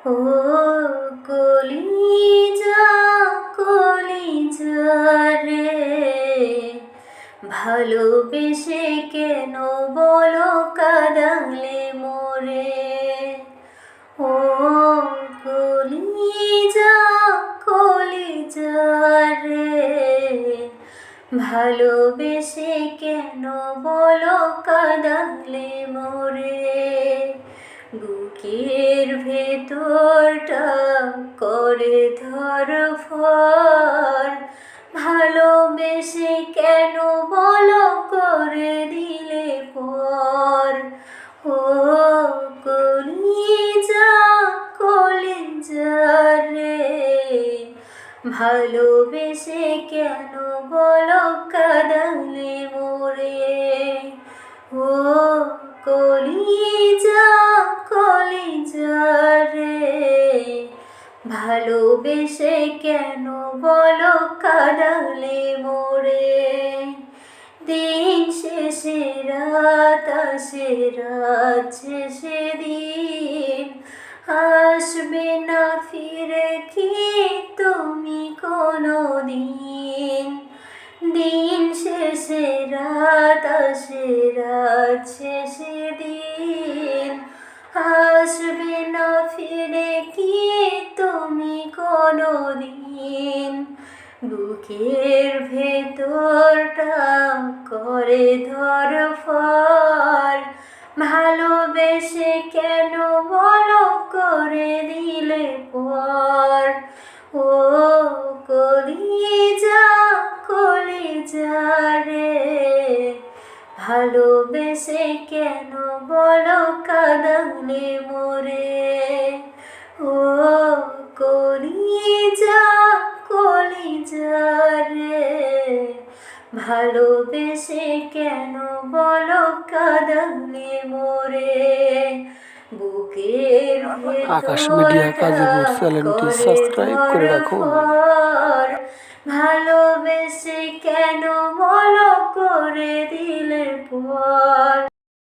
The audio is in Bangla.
ও কলিজা কলিজা রে, ভালোবেসে কেন বলো কাঁদালে মোরে। ও কলিজা কলিজা রে, ভালোবেসে কেন বলো কাঁদালে মোরে। বুকের ভেতরটা করে ধড়ফড়, ভালোবেসে কেন বলো করে দিলে পর। ও কলিজা কলিজা রে, ভালোবেসে কেন বলো কাঁদালে মোরে। ও কলিজা কলিজা রে, ভালোবেসে কেন বলো কাঁদালে মোরে। দিন শেষে রাত আসে, রাত শেষে দিন আসবে না ফিরে কি তুমি কোনো দিন। দিন শেষে রাত আসে, রাত শেষে দিন আসবে না ফিরে কি তুমি কোনো দিন। বুকের ভেতরটা করে ধড়ফড়, ভালোবেসে কেন বলো করে দিলে পর। ও কলিজা কলিজা রে, ভালোবেসে কেন বলো কাঁদালে মোরে। ও কলিজা কলিজা রে, ভালোবেসে কেন বলো কাঁদালে মোরে। বুকের আকাশ মিডিয়া গাজীপুর চ্যানেলটি সাবস্ক্রাইব করে রাখুন। ভালোবেসে কেন বলো করে দিলে পর।